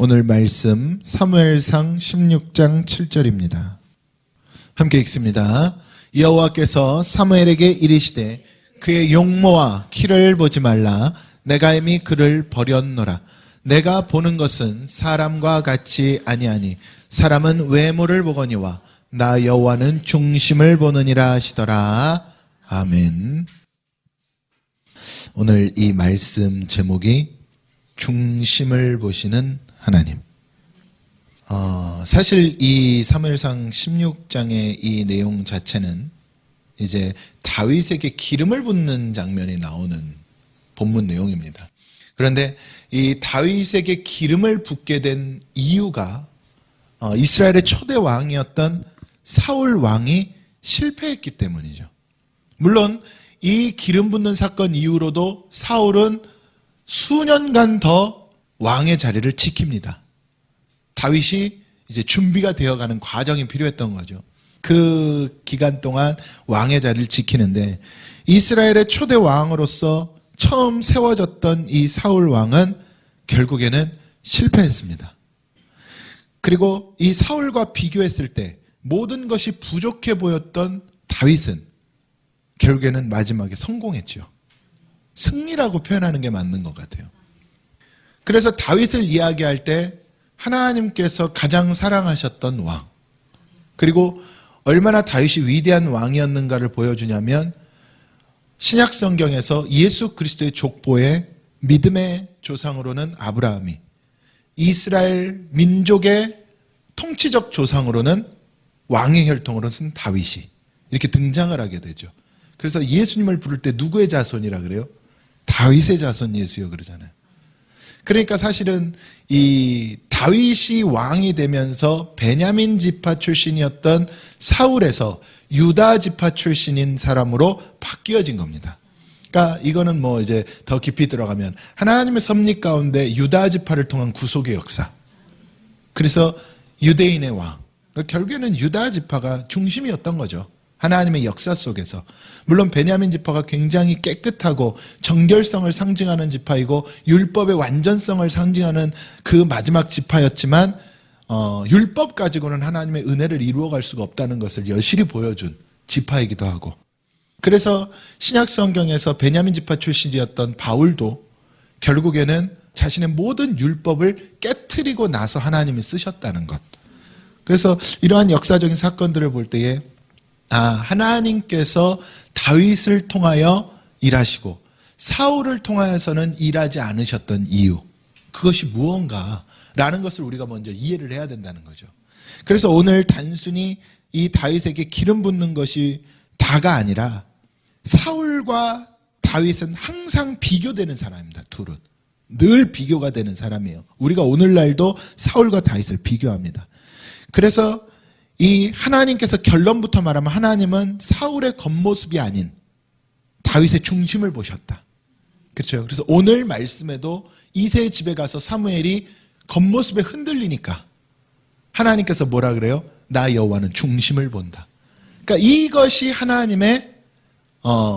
오늘 말씀 사무엘상 16장 7절입니다. 함께 읽습니다. 여호와께서 사무엘에게 이르시되 그의 용모와 키를 보지 말라. 내가 이미 그를 버렸노라. 내가 보는 것은 사람과 같이 아니하니 사람은 외모를 보거니와 나 여호와는 중심을 보느니라 하시더라. 아멘. 오늘 이 말씀 제목이 중심을 보시는 하나님. 사실 이 사무엘상 16장의 이 내용 자체는 이제 다윗에게 기름을 붓는 장면이 나오는 본문 내용입니다. 그런데 이 다윗에게 기름을 붓게 된 이유가 이스라엘의 초대 왕이었던 사울 왕이 실패했기 때문이죠. 물론 이 기름 붓는 사건 이후로도 사울은 수년간 더 왕의 자리를 지킵니다. 다윗이 이제 준비가 되어가는 과정이 필요했던 거죠. 그 기간 동안 왕의 자리를 지키는데 이스라엘의 초대 왕으로서 처음 세워졌던 이 사울 왕은 결국에는 실패했습니다. 그리고 이 사울과 비교했을 때 모든 것이 부족해 보였던 다윗은 결국에는 마지막에 성공했죠. 승리라고 표현하는 게 맞는 것 같아요. 그래서 다윗을 이야기할 때 하나님께서 가장 사랑하셨던 왕, 그리고 얼마나 다윗이 위대한 왕이었는가를 보여주냐면 신약 성경에서 예수 그리스도의 족보에 믿음의 조상으로는 아브라함이, 이스라엘 민족의 통치적 조상으로는 왕의 혈통으로는 다윗이 이렇게 등장을 하게 되죠. 그래서 예수님을 부를 때 누구의 자손이라 그래요? 다윗의 자손 예수여 그러잖아요. 그러니까 사실은 이 다윗이 왕이 되면서 베냐민 지파 출신이었던 사울에서 유다 지파 출신인 사람으로 바뀌어진 겁니다. 그러니까 이거는 뭐 이제 더 깊이 들어가면 하나님의 섭리 가운데 유다 지파를 통한 구속의 역사. 그래서 유대인의 왕. 결국에는 유다 지파가 중심이었던 거죠. 하나님의 역사 속에서. 물론 베냐민 지파가 굉장히 깨끗하고 정결성을 상징하는 지파이고 율법의 완전성을 상징하는 그 마지막 지파였지만 율법 가지고는 하나님의 은혜를 이루어갈 수가 없다는 것을 여실히 보여준 지파이기도 하고, 그래서 신약 성경에서 베냐민 지파 출신이었던 바울도 결국에는 자신의 모든 율법을 깨트리고 나서 하나님이 쓰셨다는 것. 그래서 이러한 역사적인 사건들을 볼 때에 하나님께서 다윗을 통하여 일하시고 사울을 통하여서는 일하지 않으셨던 이유, 그것이 무언가라는 것을 우리가 먼저 이해를 해야 된다는 거죠. 그래서 오늘 단순히 이 다윗에게 기름 붓는 것이 다가 아니라 사울과 다윗은 항상 비교되는 사람입니다. 둘은 늘 비교가 되는 사람이에요. 우리가 오늘날도 사울과 다윗을 비교합니다. 그래서 이 하나님께서 결론부터 말하면 하나님은 사울의 겉모습이 아닌 다윗의 중심을 보셨다. 그렇죠. 그래서 오늘 말씀에도 이새의 집에 가서 사무엘이 겉모습에 흔들리니까 하나님께서 뭐라 그래요? 나 여호와는 중심을 본다. 그러니까 이것이 하나님의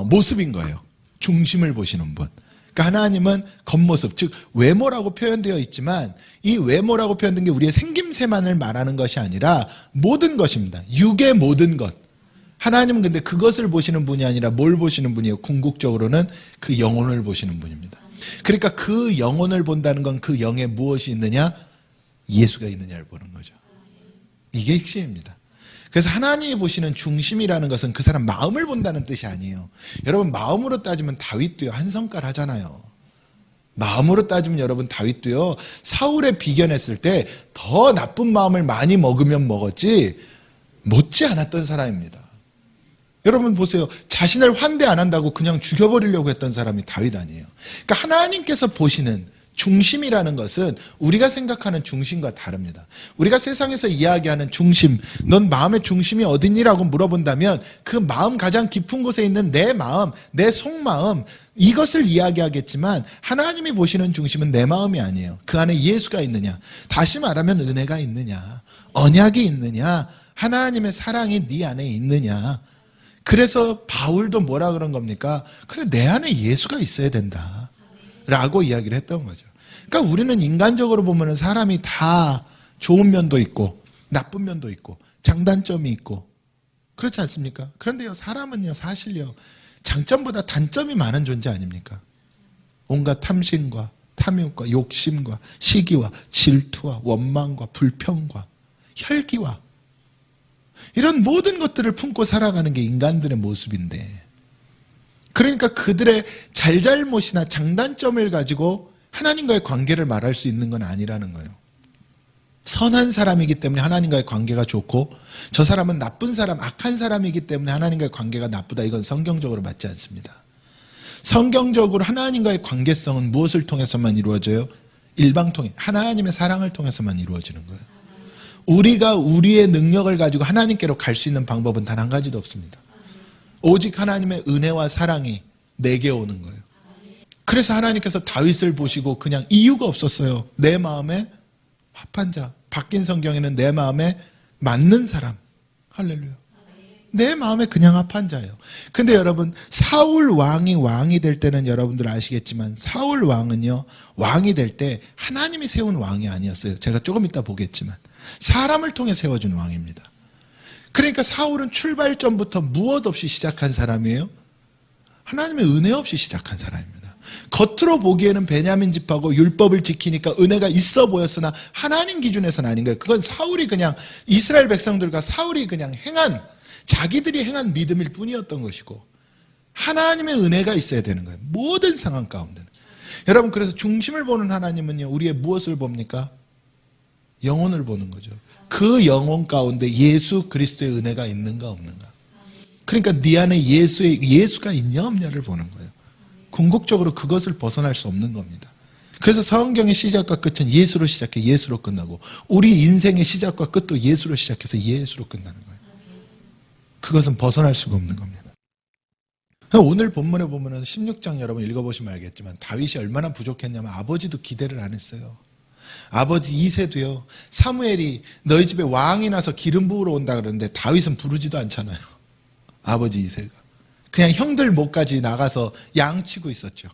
모습인 거예요. 중심을 보시는 분. 그러니까 하나님은 겉모습, 즉 외모라고 표현되어 있지만 이 외모라고 표현된 게 우리의 생김새만을 말하는 것이 아니라 모든 것입니다. 육의 모든 것. 하나님은 근데 그것을 보시는 분이 아니라 뭘 보시는 분이에요? 궁극적으로는 그 영혼을 보시는 분입니다. 그러니까 그 영혼을 본다는 건 그 영에 무엇이 있느냐? 예수가 있느냐를 보는 거죠. 이게 핵심입니다. 그래서 하나님이 보시는 중심이라는 것은 그 사람 마음을 본다는 뜻이 아니에요. 여러분, 마음으로 따지면 다윗도요 한 성깔 하잖아요. 마음으로 따지면 여러분 다윗도요 사울에 비견했을 때 더 나쁜 마음을 많이 먹으면 먹었지 못지 않았던 사람입니다. 여러분 보세요. 자신을 환대 안 한다고 그냥 죽여버리려고 했던 사람이 다윗 아니에요. 그러니까 하나님께서 보시는 중심이라는 것은 우리가 생각하는 중심과 다릅니다. 우리가 세상에서 이야기하는 중심, 넌 마음의 중심이 어디니라고 물어본다면 그 마음 가장 깊은 곳에 있는 내 마음, 내 속마음, 이것을 이야기하겠지만 하나님이 보시는 중심은 내 마음이 아니에요. 그 안에 예수가 있느냐, 다시 말하면 은혜가 있느냐, 언약이 있느냐, 하나님의 사랑이 네 안에 있느냐. 그래서 바울도 뭐라 그런 겁니까? 그래, 내 안에 예수가 있어야 된다 라고 이야기를 했던 거죠. 그러니까 우리는 인간적으로 보면은 사람이 다 좋은 면도 있고 나쁜 면도 있고 장단점이 있고 그렇지 않습니까? 그런데요, 사람은요, 사실요, 장점보다 단점이 많은 존재 아닙니까? 온갖 탐심과 탐욕과 욕심과 시기와 질투와 원망과 불평과 혈기와 이런 모든 것들을 품고 살아가는 게 인간들의 모습인데, 그러니까 그들의 잘잘못이나 장단점을 가지고 하나님과의 관계를 말할 수 있는 건 아니라는 거예요. 선한 사람이기 때문에 하나님과의 관계가 좋고, 저 사람은 나쁜 사람, 악한 사람이기 때문에 하나님과의 관계가 나쁘다, 이건 성경적으로 맞지 않습니다. 성경적으로 하나님과의 관계성은 무엇을 통해서만 이루어져요? 일방통행, 하나님의 사랑을 통해서만 이루어지는 거예요. 우리가 우리의 능력을 가지고 하나님께로 갈 수 있는 방법은 단 한 가지도 없습니다. 오직 하나님의 은혜와 사랑이 내게 오는 거예요. 그래서 하나님께서 다윗을 보시고 그냥 이유가 없었어요. 내 마음에 합한 자, 바뀐 성경에는 내 마음에 맞는 사람, 할렐루야, 내 마음에 그냥 합한 자예요. 근데 여러분, 사울 왕이 될 때는 여러분들 아시겠지만, 사울 왕은요, 왕이 될 때 하나님이 세운 왕이 아니었어요. 제가 조금 이따 보겠지만 사람을 통해 세워준 왕입니다. 그러니까 사울은 출발점부터 무엇 없이 시작한 사람이에요? 하나님의 은혜 없이 시작한 사람입니다. 겉으로 보기에는 베냐민 집하고 율법을 지키니까 은혜가 있어 보였으나 하나님 기준에서는 아닌 거예요. 그건 사울이 그냥, 이스라엘 백성들과 사울이 그냥 자기들이 행한 믿음일 뿐이었던 것이고, 하나님의 은혜가 있어야 되는 거예요, 모든 상황 가운데는. 여러분, 그래서 중심을 보는 하나님은요, 우리의 무엇을 봅니까? 영혼을 보는 거죠. 그 영혼 가운데 예수 그리스도의 은혜가 있는가 없는가. 그러니까 네 안에 예수가 있냐 없냐를 보는 거예요. 궁극적으로 그것을 벗어날 수 없는 겁니다. 그래서 성경의 시작과 끝은 예수로 시작해 예수로 끝나고, 우리 인생의 시작과 끝도 예수로 시작해서 예수로 끝나는 거예요. 그것은 벗어날 수가 없는 겁니다. 오늘 본문에 보면은 16장 여러분 읽어보시면 알겠지만, 다윗이 얼마나 부족했냐면 아버지도 기대를 안 했어요. 아버지 이새도요, 사무엘이 너희 집에 왕이 나서 기름 부으러 온다 그러는데 다윗은 부르지도 않잖아요. 아버지 이새가 그냥 형들 목까지 나가서 양치고 있었죠.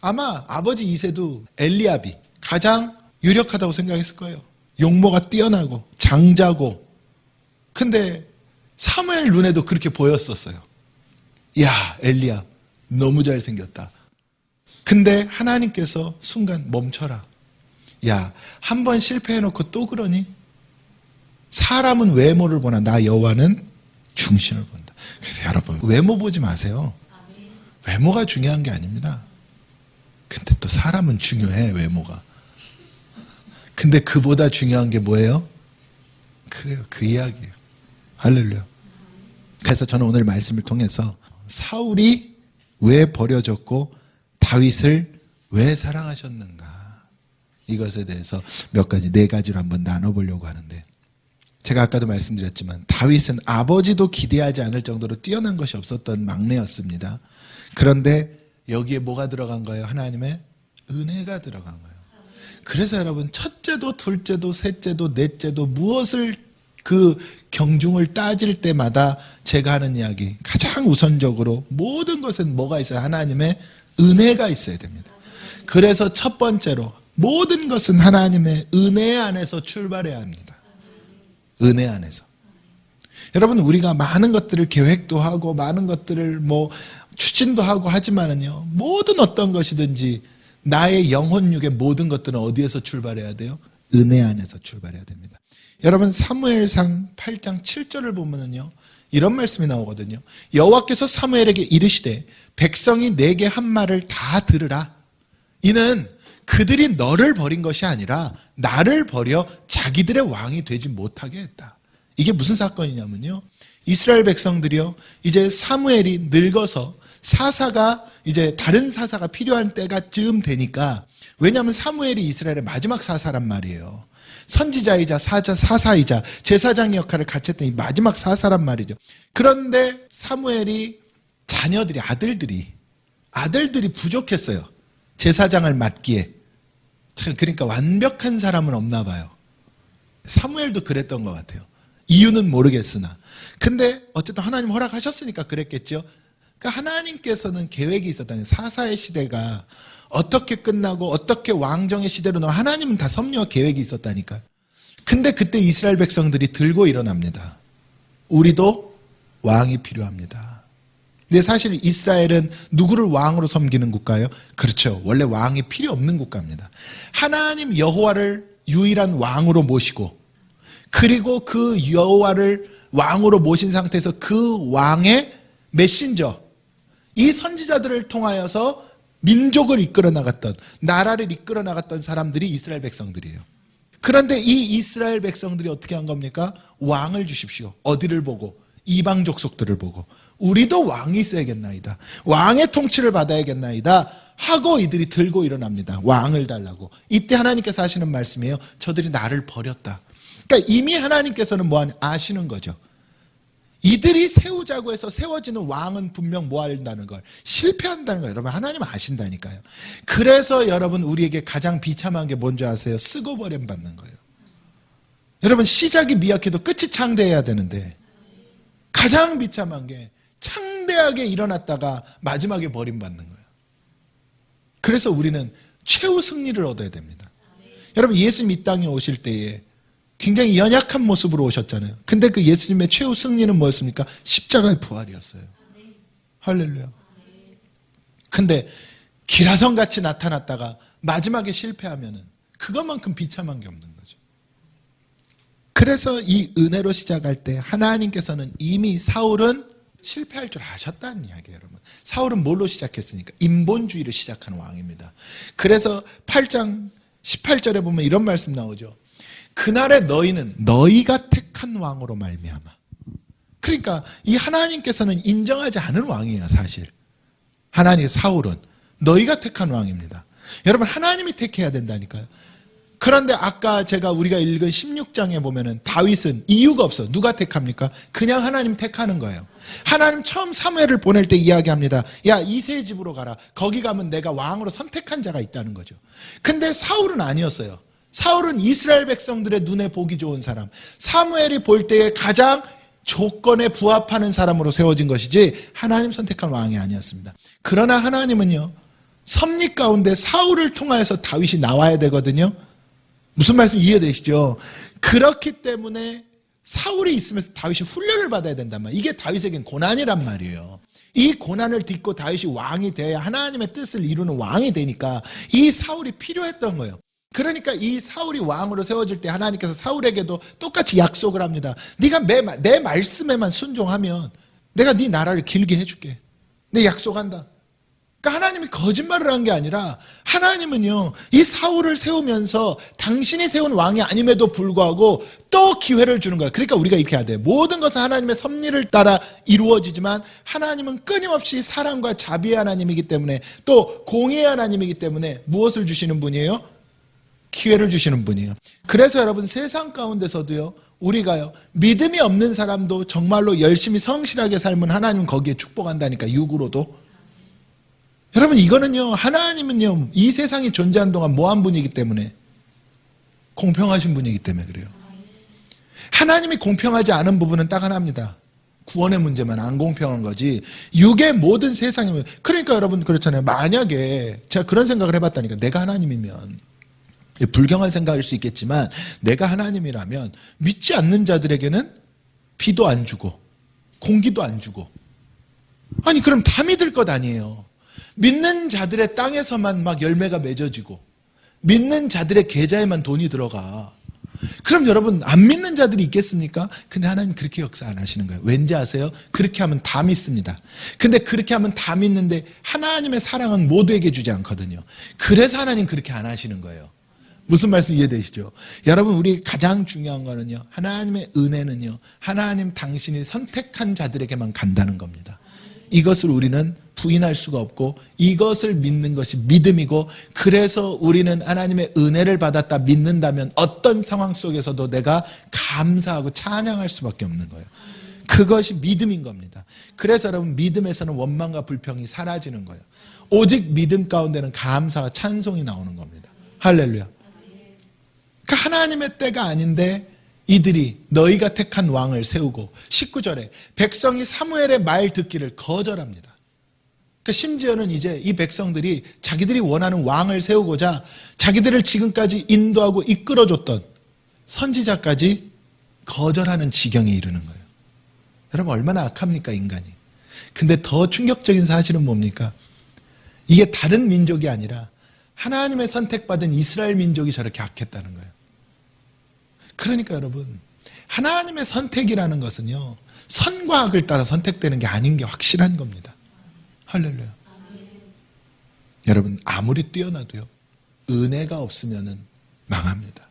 아마 아버지 이새도 엘리압이 가장 유력하다고 생각했을 거예요. 용모가 뛰어나고 장자고. 근데 사무엘 눈에도 그렇게 보였었어요. 야, 엘리압 너무 잘생겼다. 근데 하나님께서 순간 멈춰라. 야, 한 번 실패해놓고 또 그러니? 사람은 외모를 보나 나 여호와는 중심을 본다. 그래서 여러분, 외모 보지 마세요. 외모가 중요한 게 아닙니다. 근데 또 사람은 중요해, 외모가. 근데 그보다 중요한 게 뭐예요? 그래요, 그 이야기예요. 할렐루야. 그래서 저는 오늘 말씀을 통해서 사울이 왜 버려졌고 다윗을 왜 사랑하셨는가, 이것에 대해서 몇 가지, 4가지로 한번 나눠보려고 하는데, 제가 아까도 말씀드렸지만 다윗은 아버지도 기대하지 않을 정도로 뛰어난 것이 없었던 막내였습니다. 그런데 여기에 뭐가 들어간 거예요? 하나님의 은혜가 들어간 거예요. 그래서 여러분, 첫째도 둘째도 셋째도 넷째도 무엇을 그 경중을 따질 때마다 제가 하는 이야기, 가장 우선적으로 모든 것은 뭐가 있어요? 하나님의 은혜가 있어야 됩니다. 그래서 첫 번째로 모든 것은 하나님의 은혜 안에서 출발해야 합니다. 은혜 안에서. 여러분, 우리가 많은 것들을 계획도 하고 많은 것들을 추진도 하고 하지만은요, 모든 어떤 것이든지 나의 영혼육의 모든 것들은 어디에서 출발해야 돼요? 은혜 안에서 출발해야 됩니다. 여러분, 사무엘상 8장 7절을 보면은요, 이런 말씀이 나오거든요. 여호와께서 사무엘에게 이르시되 백성이 내게 한 말을 다 들으라. 이는 그들이 너를 버린 것이 아니라 나를 버려 자기들의 왕이 되지 못하게 했다. 이게 무슨 사건이냐면요, 이스라엘 백성들이요, 이제 사무엘이 늙어서 사사가 이제 다른 사사가 필요한 때가 쯤 되니까, 왜냐하면 사무엘이 이스라엘의 마지막 사사란 말이에요. 선지자이자 사사이자 제사장의 역할을 같이 했던 이 마지막 사사란 말이죠. 그런데 사무엘이 자녀들이, 아들들이 부족했어요. 제사장을 맡기에. 그러니까 완벽한 사람은 없나 봐요. 사무엘도 그랬던 것 같아요. 이유는 모르겠으나. 근데 어쨌든 하나님 허락하셨으니까 그랬겠죠. 그러니까 하나님께서는 계획이 있었다는, 사사의 시대가 어떻게 끝나고 어떻게 왕정의 시대로 나와 하나님은 다 섭리와 계획이 있었다니까요. 근데 그때 이스라엘 백성들이 들고 일어납니다. 우리도 왕이 필요합니다. 근데 사실 이스라엘은 누구를 왕으로 섬기는 국가예요? 그렇죠. 원래 왕이 필요 없는 국가입니다. 하나님 여호와를 유일한 왕으로 모시고 그리고 그 여호와를 왕으로 모신 상태에서 그 왕의 메신저, 이 선지자들을 통하여서 민족을 이끌어 나갔던, 나라를 이끌어 나갔던 사람들이 이스라엘 백성들이에요. 그런데 이 이스라엘 백성들이 어떻게 한 겁니까? 왕을 주십시오. 어디를 보고? 이방 족속들을 보고 우리도 왕이 있어야겠나이다. 왕의 통치를 받아야겠나이다. 하고 이들이 들고 일어납니다. 왕을 달라고. 이때 하나님께서 하시는 말씀이에요. 저들이 나를 버렸다. 그러니까 이미 하나님께서는 아시는 거죠. 이들이 세우자고 해서 세워지는 왕은 분명 뭐 한다는 걸, 실패한다는 걸 여러분 하나님 아신다니까요. 그래서 여러분 우리에게 가장 비참한 게 뭔지 아세요? 쓰고 버림 받는 거예요. 여러분 시작이 미약해도 끝이 창대해야 되는데 가장 비참한 게 창대하게 일어났다가 마지막에 버림받는 거예요. 그래서 우리는 최후 승리를 얻어야 됩니다. 여러분 예수님 이 땅에 오실 때에 굉장히 연약한 모습으로 오셨잖아요. 근데 그 예수님의 최후 승리는 뭐였습니까? 십자가의 부활이었어요. 할렐루야. 근데 기라성같이 나타났다가 마지막에 실패하면은 그것만큼 비참한 게 없는 거죠. 그래서 이 은혜로 시작할 때 하나님께서는 이미 사울은 실패할 줄 아셨다는 이야기예요, 여러분. 사울은 뭘로 시작했으니까? 인본주의로 시작한 왕입니다. 그래서 8장 18절에 보면 이런 말씀 나오죠. 그날에 너희는 너희가 택한 왕으로 말미암아. 그러니까 이 하나님께서는 인정하지 않은 왕이에요, 사실. 하나님 사울은 너희가 택한 왕입니다. 여러분 하나님이 택해야 된다니까요. 그런데 아까 우리가 읽은 16장에 보면은 다윗은 이유가 없어. 누가 택합니까? 그냥 하나님 택하는 거예요. 하나님 처음 사무엘을 보낼 때 이야기합니다. 야, 이새의 집으로 가라. 거기 가면 내가 왕으로 선택한 자가 있다는 거죠. 근데 사울은 아니었어요. 사울은 이스라엘 백성들의 눈에 보기 좋은 사람, 사무엘이 볼 때에 가장 조건에 부합하는 사람으로 세워진 것이지 하나님 선택한 왕이 아니었습니다. 그러나 하나님은요, 섭리 가운데 사울을 통하여서 다윗이 나와야 되거든요. 무슨 말씀 이해되시죠? 그렇기 때문에 사울이 있으면서 다윗이 훈련을 받아야 된단 말이에요. 이게 다윗에겐 고난이란 말이에요. 이 고난을 딛고 다윗이 왕이 돼야 하나님의 뜻을 이루는 왕이 되니까 이 사울이 필요했던 거예요. 그러니까 이 사울이 왕으로 세워질 때 하나님께서 사울에게도 똑같이 약속을 합니다. 네가 내 말씀에만 순종하면 내가 네 나라를 길게 해줄게. 내 약속한다. 그러니까 하나님이 거짓말을 한 게 아니라 하나님은요, 이 사울을 세우면서 당신이 세운 왕이 아님에도 불구하고 또 기회를 주는 거예요. 그러니까 우리가 이렇게 해야 돼요. 모든 것은 하나님의 섭리를 따라 이루어지지만 하나님은 끊임없이 사랑과 자비의 하나님이기 때문에 또 공의의 하나님이기 때문에 무엇을 주시는 분이에요? 기회를 주시는 분이에요. 그래서 여러분 세상 가운데서도요, 우리가요, 믿음이 없는 사람도 정말로 열심히 성실하게 살면 하나님은 거기에 축복한다니까, 육으로도. 여러분 이거는요, 하나님은요 이 세상이 존재하는 동안 뭐한 분이기 때문에? 공평하신 분이기 때문에 그래요. 하나님이 공평하지 않은 부분은 딱 하나입니다. 구원의 문제만 안 공평한 거지 육의 모든 세상이면. 그러니까 여러분 그렇잖아요. 만약에 제가 그런 생각을 해봤다니까, 내가 하나님이면, 불경한 생각일 수 있겠지만 내가 하나님이라면 믿지 않는 자들에게는 비도 안 주고 공기도 안 주고, 아니 그럼 다 믿을 것 아니에요. 믿는 자들의 땅에서만 막 열매가 맺어지고 믿는 자들의 계좌에만 돈이 들어가. 그럼 여러분 안 믿는 자들이 있겠습니까? 근데 하나님 그렇게 역사 안 하시는 거예요. 왠지 아세요? 그렇게 하면 다 믿습니다. 근데 그렇게 하면 다 믿는데 하나님의 사랑은 모두에게 주지 않거든요. 그래서 하나님 그렇게 안 하시는 거예요. 무슨 말씀 이해되시죠? 여러분 우리 가장 중요한 거는요, 하나님의 은혜는요, 하나님 당신이 선택한 자들에게만 간다는 겁니다. 이것을 우리는 부인할 수가 없고 이것을 믿는 것이 믿음이고, 그래서 우리는 하나님의 은혜를 받았다 믿는다면 어떤 상황 속에서도 내가 감사하고 찬양할 수밖에 없는 거예요. 그것이 믿음인 겁니다. 그래서 여러분 믿음에서는 원망과 불평이 사라지는 거예요. 오직 믿음 가운데는 감사와 찬송이 나오는 겁니다. 할렐루야. 그러니까 하나님의 때가 아닌데 이들이 너희가 택한 왕을 세우고, 19절에 백성이 사무엘의 말 듣기를 거절합니다. 그러니까 심지어는 이제 이 백성들이 자기들이 원하는 왕을 세우고자 자기들을 지금까지 인도하고 이끌어줬던 선지자까지 거절하는 지경에 이르는 거예요. 여러분 얼마나 악합니까 인간이. 근데 더 충격적인 사실은 뭡니까? 이게 다른 민족이 아니라 하나님의 선택받은 이스라엘 민족이 저렇게 악했다는 거예요. 그러니까 여러분 하나님의 선택이라는 것은요 선과 악을 따라 선택되는 게 아닌 게 확실한 겁니다. 할렐루야. 여러분 아무리 뛰어나도요 은혜가 없으면 망합니다.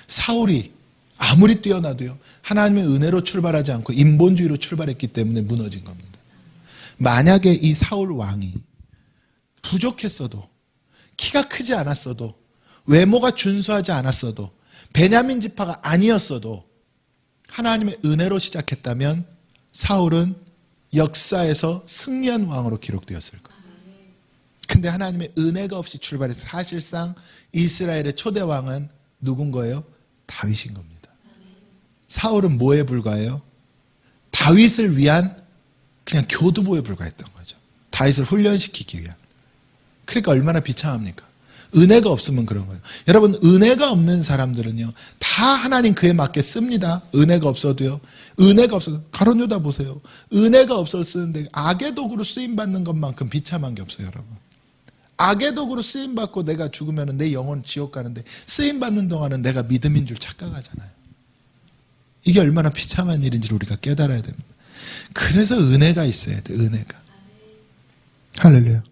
사울이 아무리 뛰어나도요 하나님의 은혜로 출발하지 않고 인본주의로 출발했기 때문에 무너진 겁니다. 만약에 이 사울 왕이 부족했어도 키가 크지 않았어도 외모가 준수하지 않았어도 베냐민 지파가 아니었어도 하나님의 은혜로 시작했다면 사울은 역사에서 승리한 왕으로 기록되었을 거예요. 근데 하나님의 은혜가 없이 출발해서 사실상 이스라엘의 초대 왕은 누군 거예요? 다윗인 겁니다. 사울은 뭐에 불과해요? 다윗을 위한 그냥 교두보에 불과했던 거죠. 다윗을 훈련시키기 위한. 그러니까 얼마나 비참합니까? 은혜가 없으면 그런 거예요. 여러분 은혜가 없는 사람들은요 다 하나님 그에 맞게 씁니다. 은혜가 없어도요. 은혜가 없어도 가론 유다 보세요. 은혜가 없어서 쓰는데 악의 도구로 쓰임받는 것만큼 비참한 게 없어요. 여러분 악의 도구로 쓰임받고 내가 죽으면 내 영혼 지옥 가는데 쓰임받는 동안은 내가 믿음인 줄 착각하잖아요. 이게 얼마나 비참한 일인지를 우리가 깨달아야 됩니다. 그래서 은혜가 있어야 돼. 은혜가. 할렐루야.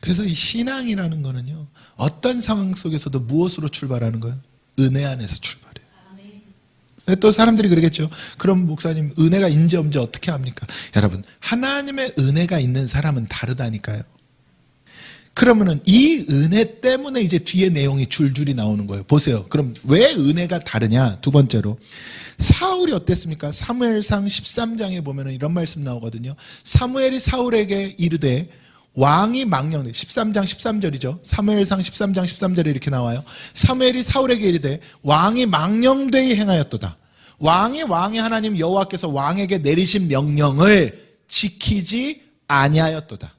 그래서 이 신앙이라는 거는요 어떤 상황 속에서도 무엇으로 출발하는 거예요? 은혜 안에서 출발해요. 또 사람들이 그러겠죠. 그럼 목사님 은혜가 인지 없는지 어떻게 합니까? 여러분 하나님의 은혜가 있는 사람은 다르다니까요. 그러면은 이 은혜 때문에 이제 뒤에 내용이 줄줄이 나오는 거예요. 보세요. 그럼 왜 은혜가 다르냐? 두 번째로 사울이 어땠습니까? 사무엘상 13장에 보면은 이런 말씀 나오거든요. 사무엘이 사울에게 이르되 왕이 망령되 13장 13절이죠. 사무엘상 13장 13절에 이렇게 나와요. 사무엘이 사울에게 이르되 왕이 망령되이 행하였도다. 왕이 하나님 여호와께서 왕에게 내리신 명령을 지키지 아니하였도다.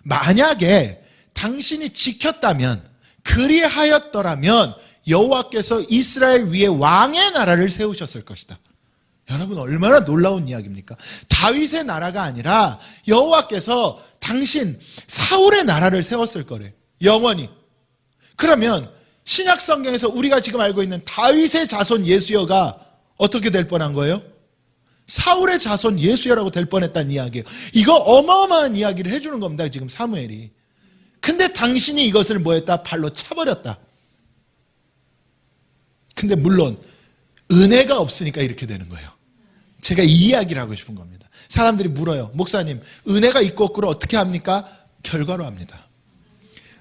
만약에 당신이 지켰다면 그리하였더라면 여호와께서 이스라엘 위에 왕의 나라를 세우셨을 것이다. 여러분 얼마나 놀라운 이야기입니까? 다윗의 나라가 아니라 여호와께서 당신 사울의 나라를 세웠을 거래. 영원히. 그러면 신약 성경에서 우리가 지금 알고 있는 다윗의 자손 예수여가 어떻게 될 뻔한 거예요? 사울의 자손 예수여라고 될 뻔했다는 이야기예요. 이거 어마어마한 이야기를 해주는 겁니다. 지금 사무엘이. 근데 당신이 이것을 뭐 했다? 발로 차버렸다. 근데 물론 은혜가 없으니까 이렇게 되는 거예요. 제가 이 이야기를 하고 싶은 겁니다. 사람들이 물어요. 목사님 은혜가 있고 없고를 어떻게 합니까? 결과로 합니다.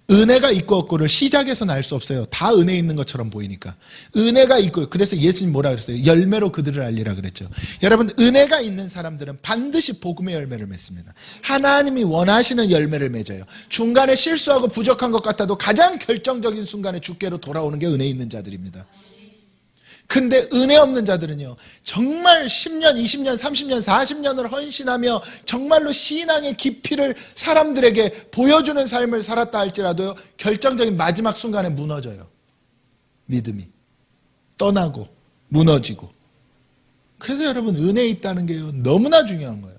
은혜가 있고 없고를 시작에서는 알 수 없어요. 다 은혜 있는 것처럼 보이니까. 은혜가 있고, 그래서 예수님 뭐라 그랬어요? 열매로 그들을 알리라 그랬죠. 여러분 은혜가 있는 사람들은 반드시 복음의 열매를 맺습니다. 하나님이 원하시는 열매를 맺어요. 중간에 실수하고 부족한 것 같아도 가장 결정적인 순간에 주께로 돌아오는 게 은혜 있는 자들입니다. 근데 은혜 없는 자들은요 정말 10년, 20년, 30년, 40년을 헌신하며 정말로 신앙의 깊이를 사람들에게 보여주는 삶을 살았다 할지라도요 결정적인 마지막 순간에 무너져요. 믿음이 떠나고 무너지고. 그래서 여러분 은혜 있다는 게요 너무나 중요한 거예요.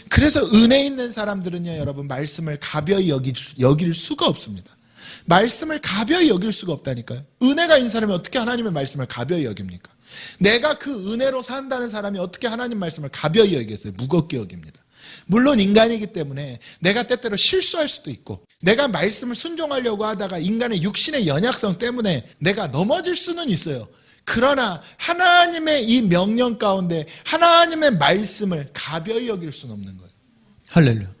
그래서 은혜 있는 사람들은요 여러분 말씀을 가벼이 여길 수가 없습니다. 말씀을 가벼이 여길 수가 없다니까요. 은혜가 있는 사람이 어떻게 하나님의 말씀을 가벼이 여깁니까? 내가 그 은혜로 산다는 사람이 어떻게 하나님 말씀을 가벼이 여기겠어요? 무겁게 여깁니다. 물론 인간이기 때문에 내가 때때로 실수할 수도 있고 내가 말씀을 순종하려고 하다가 인간의 육신의 연약성 때문에 내가 넘어질 수는 있어요. 그러나 하나님의 이 명령 가운데 하나님의 말씀을 가벼이 여길 수는 없는 거예요. 할렐루야.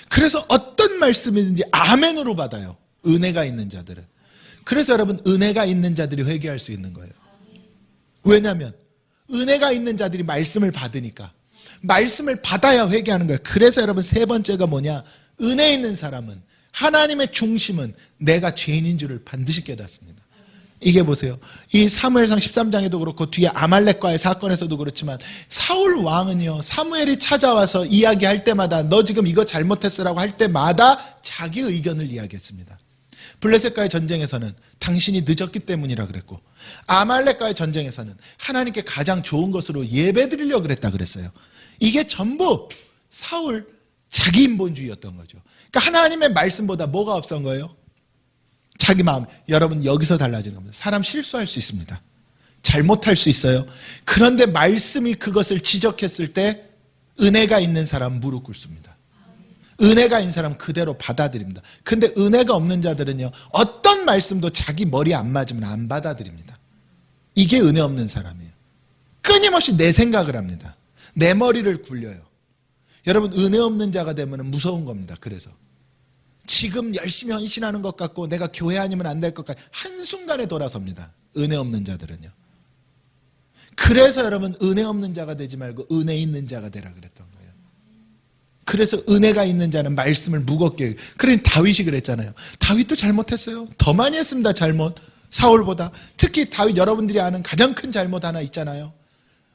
그래서 어떤 말씀이든지 아멘으로 받아요. 은혜가 있는 자들은. 그래서 여러분 은혜가 있는 자들이 회개할 수 있는 거예요. 왜냐하면 은혜가 있는 자들이 말씀을 받으니까. 말씀을 받아야 회개하는 거예요. 그래서 여러분 세 번째가 뭐냐? 은혜 있는 사람은 하나님의 중심은 내가 죄인인 줄을 반드시 깨닫습니다. 이게 보세요. 이 사무엘상 13장에도 그렇고 뒤에 아말렉과의 사건에서도 그렇지만 사울 왕은요, 사무엘이 찾아와서 이야기할 때마다 너 지금 이거 잘못했어라고 할 때마다 자기 의견을 이야기했습니다. 블레셋과의 전쟁에서는 당신이 늦었기 때문이라 그랬고, 아말렉과의 전쟁에서는 하나님께 가장 좋은 것으로 예배드리려고 그랬다 그랬어요. 이게 전부 사울 자기 인본주의였던 거죠. 그러니까 하나님의 말씀보다 뭐가 앞선 거예요? 자기 마음. 여러분, 여기서 달라지는 겁니다. 사람 실수할 수 있습니다. 잘못할 수 있어요. 그런데 말씀이 그것을 지적했을 때 은혜가 있는 사람 무릎 꿇습니다. 은혜가 있는 사람 그대로 받아들입니다. 근데 은혜가 없는 자들은요, 어떤 말씀도 자기 머리에 안 맞으면 안 받아들입니다. 이게 은혜 없는 사람이에요. 끊임없이 내 생각을 합니다. 내 머리를 굴려요. 여러분, 은혜 없는 자가 되면 무서운 겁니다. 그래서 지금 열심히 헌신하는 것 같고 내가 교회 아니면 안 될 것 같고 한순간에 돌아섭니다. 은혜 없는 자들은요. 그래서 여러분, 은혜 없는 자가 되지 말고 은혜 있는 자가 되라 그랬던 거예요. 그래서 은혜가 있는 자는 말씀을 무겁게. 그러니 다윗이 그랬잖아요. 다윗도 잘못했어요. 더 많이 했습니다. 잘못. 사울보다. 특히 다윗, 여러분들이 아는 가장 큰 잘못 하나 있잖아요.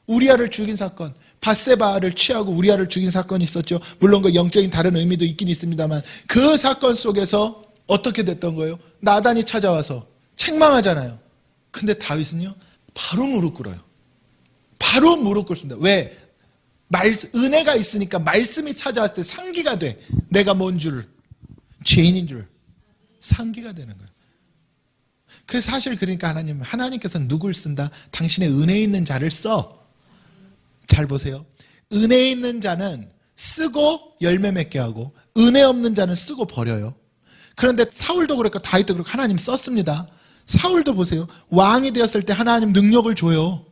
우리아를 죽인 사건. 밧세바를 취하고 우리아를 죽인 사건이 있었죠. 물론 그 영적인 다른 의미도 있긴 있습니다만 그 사건 속에서 어떻게 됐던 거예요? 나단이 찾아와서 책망하잖아요. 근데 다윗은요, 바로 무릎 꿇어요. 바로 무릎 꿇습니다. 왜? 은혜가 있으니까 말씀이 찾아왔을 때 상기가 돼. 내가 뭔 줄, 죄인인 줄 상기가 되는 거예요. 그래서 사실 그러니까 하나님께서는 누굴 쓴다? 당신의 은혜 있는 자를 써. 잘 보세요. 은혜 있는 자는 쓰고 열매 맺게 하고 은혜 없는 자는 쓰고 버려요. 그런데 사울도 그렇고 다윗도 그렇고 하나님 썼습니다. 사울도 보세요. 왕이 되었을 때 하나님 능력을 줘요.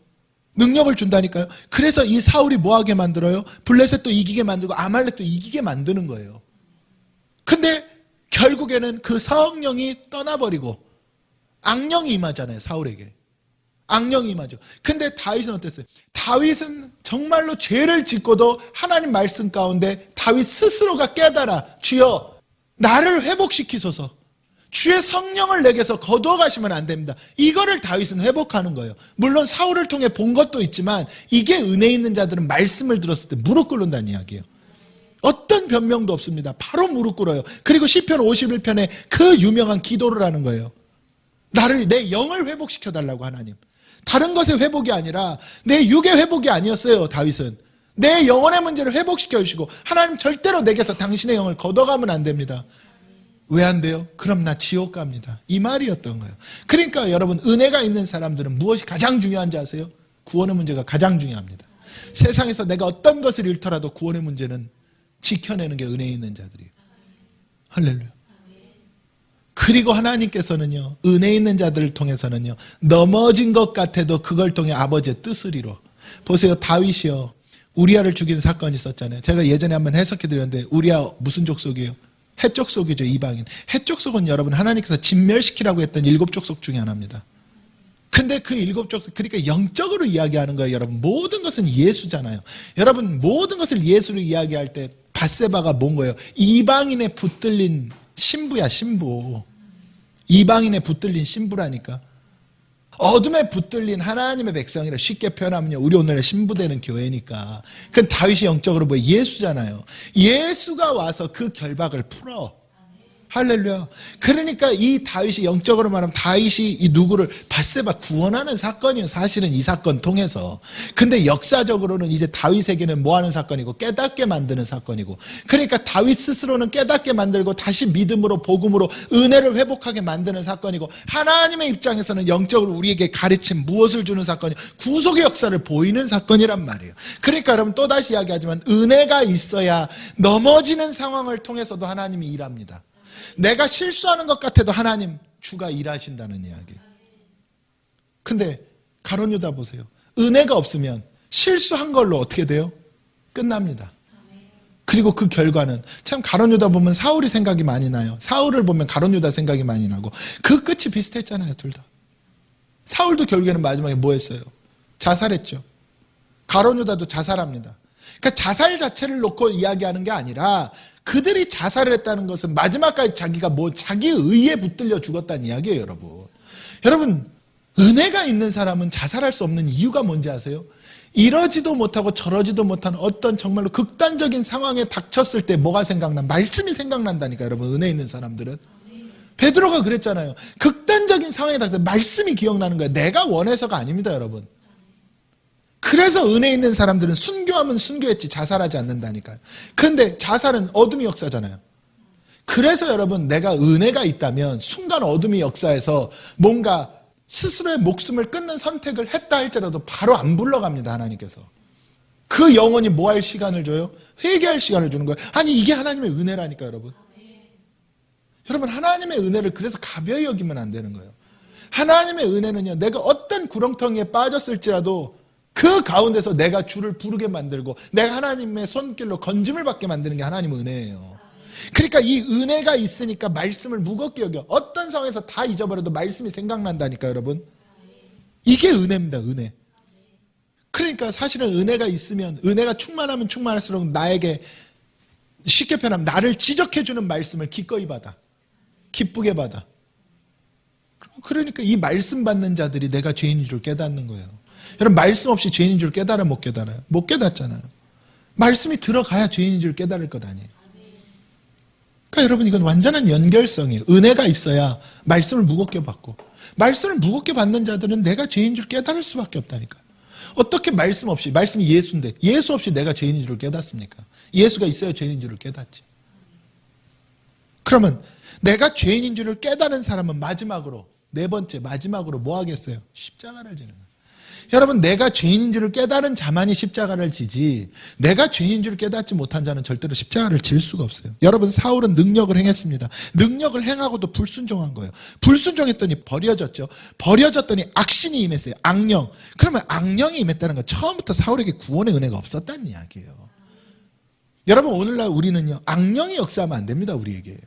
능력을 준다니까요. 그래서 이 사울이 뭐하게 만들어요? 블레셋도 이기게 만들고 아말렉도 이기게 만드는 거예요. 근데 결국에는 그 성령이 떠나버리고 악령이 임하잖아요. 사울에게. 악령이 임하죠. 근데 다윗은 어땠어요? 다윗은 정말로 죄를 짓고도 하나님 말씀 가운데 다윗 스스로가 깨달아, 주여 나를 회복시키소서. 주의 성령을 내게서 거두어 가시면 안 됩니다. 이거를 다윗은 회복하는 거예요. 물론 사울을 통해 본 것도 있지만 이게 은혜 있는 자들은 말씀을 들었을 때 무릎 꿇는다는 이야기예요. 어떤 변명도 없습니다. 바로 무릎 꿇어요. 그리고 시편 51편에 그 유명한 기도를 하는 거예요. 내 영을 회복시켜달라고 하나님. 다른 것의 회복이 아니라 내 육의 회복이 아니었어요. 다윗은 내 영혼의 문제를 회복시켜 주시고 하나님 절대로 내게서 당신의 영을 걷어가면 안 됩니다. 왜 안 돼요? 그럼 나 지옥 갑니다. 이 말이었던 거예요. 그러니까 여러분, 은혜가 있는 사람들은 무엇이 가장 중요한지 아세요? 구원의 문제가 가장 중요합니다. 세상에서 내가 어떤 것을 잃더라도 구원의 문제는 지켜내는 게 은혜 있는 자들이에요. 할렐루야. 그리고 하나님께서는요, 은혜 있는 자들을 통해서는요, 넘어진 것 같아도 그걸 통해 아버지의 뜻을 이뤄. 보세요. 다윗이요, 우리아를 죽인 사건이 있었잖아요. 제가 예전에 한번 해석해 드렸는데 우리아 무슨 족속이에요? 해족속이죠. 이방인. 해족속은 여러분 하나님께서 진멸시키라고 했던 7족속 중에 하나입니다. 근데 그 7족속, 그러니까 영적으로 이야기하는 거예요. 여러분, 모든 것은 예수잖아요. 여러분, 모든 것을 예수로 이야기할 때 밧세바가 뭔 거예요? 이방인의 붙들린 신부야, 신부. 이방인의 붙들린 신부라니까. 어둠에 붙들린 하나님의 백성이라 쉽게 표현하면요, 우리 오늘의 신부되는 교회니까. 그건 다윗이 영적으로 뭐 예수잖아요. 예수가 와서 그 결박을 풀어. 할렐루야. 그러니까 이 다윗이 영적으로 말하면 다윗이 이 누구를 밧세바 구원하는 사건이에요. 사실은 이 사건 통해서. 근데 역사적으로는 이제 다윗에게는 뭐 하는 사건이고 깨닫게 만드는 사건이고. 그러니까 다윗 스스로는 깨닫게 만들고 다시 믿음으로 복음으로 은혜를 회복하게 만드는 사건이고, 하나님의 입장에서는 영적으로 우리에게 가르침 무엇을 주는 사건이 구속의 역사를 보이는 사건이란 말이에요. 그러니까 여러분, 또다시 이야기하지만 은혜가 있어야 넘어지는 상황을 통해서도 하나님이 일합니다. 내가 실수하는 것 같아도 하나님, 주가 일하신다는 이야기. 근데 가룟 유다 보세요. 은혜가 없으면 실수한 걸로 어떻게 돼요? 끝납니다. 그리고 그 결과는 참 가룟 유다 보면 사울이 생각이 많이 나요. 사울을 보면 가룟 유다 생각이 많이 나고 그 끝이 비슷했잖아요. 둘 다. 사울도 결국에는 마지막에 뭐 했어요? 자살했죠. 가룟 유다도 자살합니다. 그러니까 자살 자체를 놓고 이야기하는 게 아니라 그들이 자살을 했다는 것은 마지막까지 자기가 자기 의에 붙들려 죽었다는 이야기예요, 여러분. 여러분, 은혜가 있는 사람은 자살할 수 없는 이유가 뭔지 아세요? 이러지도 못하고 저러지도 못하는 어떤 정말로 극단적인 상황에 닥쳤을 때 뭐가 생각나? 말씀이 생각난다니까 여러분. 은혜 있는 사람들은. 베드로가 그랬잖아요. 극단적인 상황에 닥쳐 말씀이 기억나는 거예요. 내가 원해서가 아닙니다 여러분. 그래서 은혜 있는 사람들은 순교하면 순교했지 자살하지 않는다니까요. 그런데 자살은 어둠의 역사잖아요. 그래서 여러분 내가 은혜가 있다면 순간 어둠의 역사에서 뭔가 스스로의 목숨을 끊는 선택을 했다 할지라도 바로 안 불러갑니다 하나님께서. 그 영혼이 뭐 할 시간을 줘요? 회개할 시간을 주는 거예요. 아니 이게 하나님의 은혜라니까 여러분. 여러분 하나님의 은혜를 그래서 가벼이 여기면 안 되는 거예요. 하나님의 은혜는요 내가 어떤 구렁텅이에 빠졌을지라도 그 가운데서 내가 주를 부르게 만들고 내가 하나님의 손길로 건짐을 받게 만드는 게 하나님의 은혜예요. 그러니까 이 은혜가 있으니까 말씀을 무겁게 여겨. 어떤 상황에서 다 잊어버려도 말씀이 생각난다니까 여러분. 이게 은혜입니다 은혜. 그러니까 사실은 은혜가 있으면 은혜가 충만하면 충만할수록 나에게 쉽게 표현하면 나를 지적해주는 말씀을 기꺼이 받아. 기쁘게 받아. 그러니까 이 말씀 받는 자들이 내가 죄인인 줄 깨닫는 거예요. 여러분 말씀 없이 죄인인 줄 깨달아 못 깨달아요? 못 깨닫잖아요. 말씀이 들어가야 죄인인 줄 깨달을 것 아니에요. 그러니까 여러분 이건 완전한 연결성이에요. 은혜가 있어야 말씀을 무겁게 받고 말씀을 무겁게 받는 자들은 내가 죄인인 줄 깨달을 수밖에 없다니까. 어떻게 말씀 없이 말씀이 예수인데 예수 없이 내가 죄인인 줄 깨닫습니까? 예수가 있어야 죄인인 줄을 깨닫지. 그러면 내가 죄인인 줄을 깨달은 사람은 마지막으로 네 번째 마지막으로 뭐 하겠어요? 십자가를 지는 거예요. 여러분 내가 죄인인 줄을 깨달은 자만이 십자가를 지지 내가 죄인인 줄을 깨닫지 못한 자는 절대로 십자가를 질 수가 없어요. 여러분 사울은 능력을 행했습니다. 능력을 행하고도 불순종한 거예요. 불순종했더니 버려졌죠. 버려졌더니 악신이 임했어요. 악령. 그러면 악령이 임했다는 건 처음부터 사울에게 구원의 은혜가 없었다는 이야기예요. 여러분 오늘날 우리는요 악령이 역사하면 안 됩니다. 우리에게.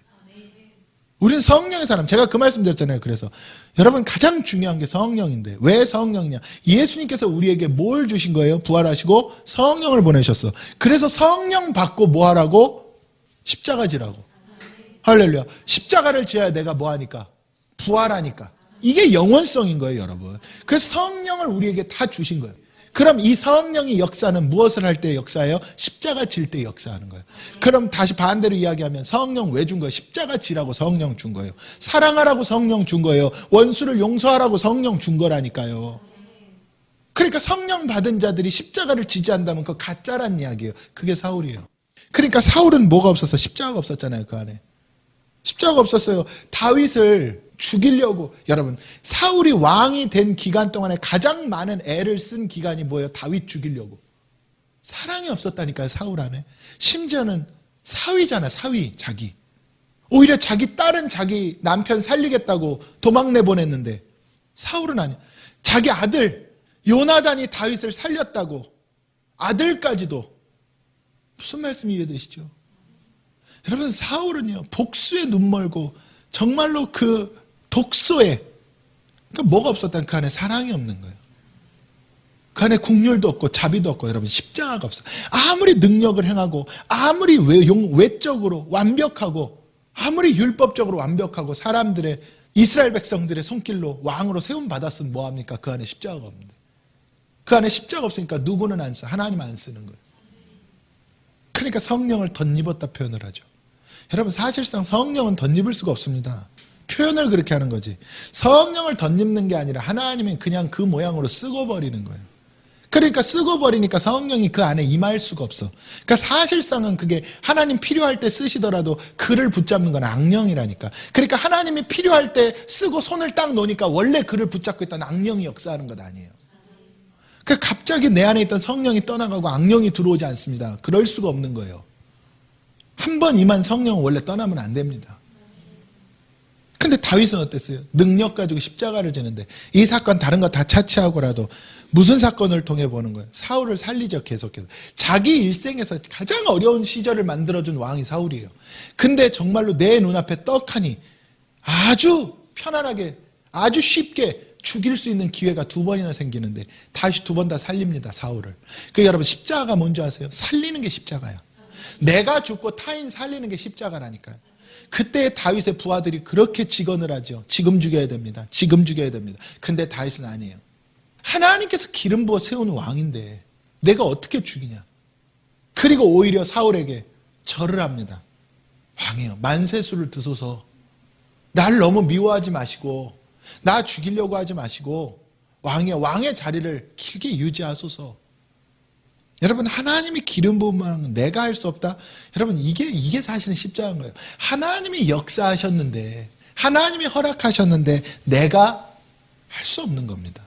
우리는 성령의 사람. 제가 그 말씀 드렸잖아요. 그래서 여러분 가장 중요한 게 성령인데 왜 성령이냐? 예수님께서 우리에게 뭘 주신 거예요? 부활하시고 성령을 보내셨어. 그래서 성령 받고 뭐 하라고? 십자가 지라고. 할렐루야. 십자가를 지어야 내가 뭐 하니까? 부활하니까. 이게 영원성인 거예요 여러분. 그래서 성령을 우리에게 다 주신 거예요. 그럼 이 성령이 역사는 무엇을 할 때 역사예요? 십자가 질 때 역사하는 거예요. 그럼 다시 반대로 이야기하면 성령 왜 준 거예요? 십자가 지라고 성령 준 거예요. 사랑하라고 성령 준 거예요. 원수를 용서하라고 성령 준 거라니까요. 그러니까 성령 받은 자들이 십자가를 지지 않다면 그거 가짜란 이야기예요. 그게 사울이에요. 그러니까 사울은 뭐가 없었어? 십자가가 없었잖아요. 그 안에. 십자가가 없었어요. 다윗을 죽이려고. 여러분 사울이 왕이 된 기간 동안에 가장 많은 애를 쓴 기간이 뭐예요? 다윗 죽이려고. 사랑이 없었다니까요 사울 안에. 심지어는 사위잖아 사위 자기. 오히려 자기 딸은 자기 남편 살리겠다고 도망 내보냈는데 사울은 아니야. 자기 아들 요나단이 다윗을 살렸다고 아들까지도. 무슨 말씀 이해되시죠? 여러분 사울은요 복수에 눈멀고 정말로 그 독소에 그러니까 뭐가 없었다면 그 안에 사랑이 없는 거예요. 그 안에 국률도 없고 자비도 없고 여러분 십자가가 없어. 아무리 능력을 행하고 아무리 외적으로 완벽하고 아무리 율법적으로 완벽하고 사람들의 이스라엘 백성들의 손길로 왕으로 세움 받았으면 뭐합니까? 그 안에 십자가가 없는데. 그 안에 십자가 없으니까 누구는 안 써. 하나님 안 쓰는 거예요. 그러니까 성령을 덧입었다 표현을 하죠. 여러분 사실상 성령은 덧입을 수가 없습니다. 표현을 그렇게 하는 거지. 성령을 덧입는 게 아니라 하나님은 그냥 그 모양으로 쓰고 버리는 거예요. 그러니까 쓰고 버리니까 성령이 그 안에 임할 수가 없어. 그러니까 사실상은 그게 하나님 필요할 때 쓰시더라도 그를 붙잡는 건 악령이라니까. 그러니까 하나님이 필요할 때 쓰고 손을 딱 놓으니까 원래 그를 붙잡고 있던 악령이 역사하는 것 아니에요. 그러니까 갑자기 내 안에 있던 성령이 떠나가고 악령이 들어오지 않습니다. 그럴 수가 없는 거예요. 한 번 임한 성령은 원래 떠나면 안 됩니다. 근데 다윗은 어땠어요? 능력 가지고 십자가를 지는데 이 사건 다른 거 다 차치하고라도 무슨 사건을 통해 보는 거예요? 사울을 살리죠. 계속해서. 자기 일생에서 가장 어려운 시절을 만들어준 왕이 사울이에요. 근데 정말로 내 눈앞에 떡하니 아주 편안하게 아주 쉽게 죽일 수 있는 기회가 2번이나 생기는데 다시 2번 다 살립니다. 사울을. 그 여러분 십자가가 뭔지 아세요? 살리는 게 십자가야. 내가 죽고 타인 살리는 게 십자가라니까요. 그때 다윗의 부하들이 그렇게 직언을 하죠. 지금 죽여야 됩니다. 지금 죽여야 됩니다. 근데 다윗은 아니에요. 하나님께서 기름 부어 세운 왕인데 내가 어떻게 죽이냐. 그리고 오히려 사울에게 절을 합니다. 왕이여, 만세수를 드소서. 날 너무 미워하지 마시고 나 죽이려고 하지 마시고 왕이여, 왕의 자리를 길게 유지하소서. 여러분, 하나님이 기름 부음만 내가 할 수 없다? 여러분, 이게 사실은 십자가인 거예요. 하나님이 역사하셨는데, 하나님이 허락하셨는데 내가 할 수 없는 겁니다.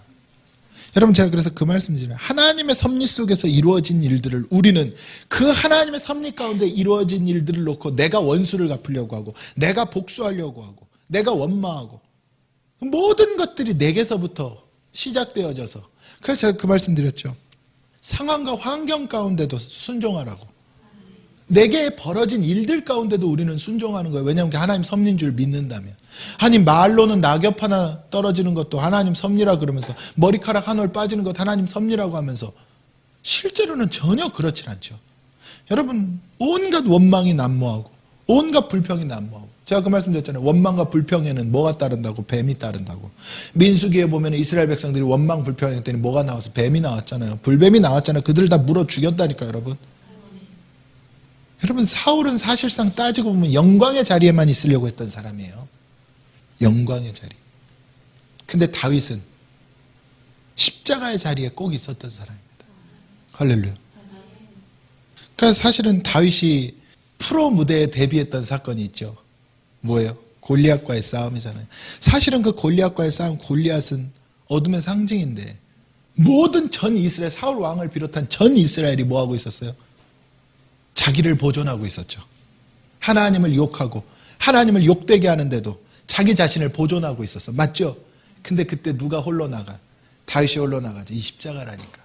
여러분, 제가 그래서 그 말씀 드리면 하나님의 섭리 속에서 이루어진 일들을 우리는 그 하나님의 섭리 가운데 이루어진 일들을 놓고 내가 원수를 갚으려고 하고 내가 복수하려고 하고 내가 원망하고 모든 것들이 내게서부터 시작되어져서, 그래서 제가 그 말씀 드렸죠. 상황과 환경 가운데도 순종하라고. 내게 벌어진 일들 가운데도 우리는 순종하는 거예요. 왜냐하면 하나님 섭리인 줄 믿는다면. 아니, 말로는 낙엽 하나 떨어지는 것도 하나님 섭리라 그러면서, 머리카락 한 올 빠지는 것 하나님 섭리라고 하면서, 실제로는 전혀 그렇지 않죠. 여러분, 온갖 원망이 난무하고 온갖 불평이 난무하고, 제가 그 말씀 드렸잖아요. 원망과 불평에는 뭐가 따른다고? 뱀이 따른다고. 민수기에 보면 이스라엘 백성들이 원망 불평했더니 뭐가 나와서? 뱀이 나왔잖아요. 불뱀이 나왔잖아요. 그들을 다 물어 죽였다니까, 여러분. 여러분, 사울은 사실상 따지고 보면 영광의 자리에만 있으려고 했던 사람이에요. 영광의 자리. 근데 다윗은 십자가의 자리에 꼭 있었던 사람입니다. 할렐루야. 그러니까 사실은 다윗이 프로 무대에 데뷔했던 사건이 있죠. 뭐예요? 골리앗과의 싸움이잖아요. 사실은 그 골리앗과의 싸움, 골리앗은 어둠의 상징인데 모든 전 이스라엘, 사울 왕을 비롯한 전 이스라엘이 뭐하고 있었어요? 자기를 보존하고 있었죠. 하나님을 욕하고 하나님을 욕되게 하는데도 자기 자신을 보존하고 있었어. 맞죠? 근데 그때 누가 홀로 나가? 다윗이 홀로 나가죠. 이 십자가라니까.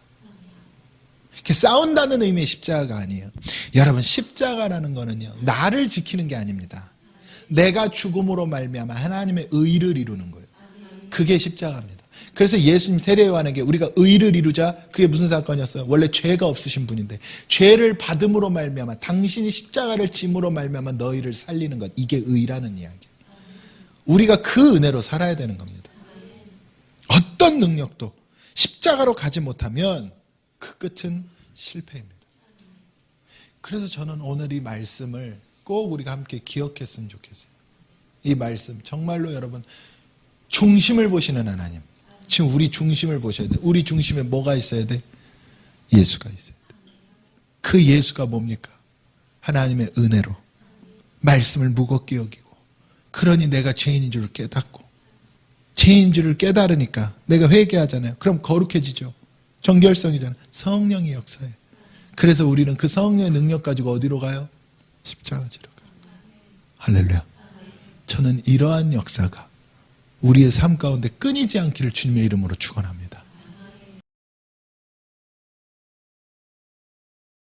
싸운다는 의미의 십자가가 아니에요. 여러분, 십자가라는 거는요, 나를 지키는 게 아닙니다. 내가 죽음으로 말미암아 하나님의 의를 이루는 거예요. 그게 십자가입니다. 그래서 예수님 세례 요한에게 우리가 의를 이루자, 그게 무슨 사건이었어요? 원래 죄가 없으신 분인데 죄를 받음으로 말미암아, 당신이 십자가를 짐으로 말미암아 너희를 살리는 것, 이게 의라는 이야기예요. 우리가 그 은혜로 살아야 되는 겁니다. 어떤 능력도 십자가로 가지 못하면 그 끝은 실패입니다. 그래서 저는 오늘 이 말씀을 꼭 우리가 함께 기억했으면 좋겠어요. 이 말씀 정말로 여러분, 중심을 보시는 하나님, 지금 우리 중심을 보셔야 돼요. 우리 중심에 뭐가 있어야 돼? 예수가 있어야 돼. 그 예수가 뭡니까? 하나님의 은혜로 말씀을 무겁게 여기고, 그러니 내가 죄인인 줄을 깨닫고, 죄인인 줄을 깨달으니까 내가 회개하잖아요. 그럼 거룩해지죠. 정결성이잖아요. 성령의 역사에. 그래서 우리는 그 성령의 능력 가지고 어디로 가요? 십자가 지러 가요. 할렐루야. 저는 이러한 역사가 우리의 삶 가운데 끊이지 않기를 주님의 이름으로 축원합니다.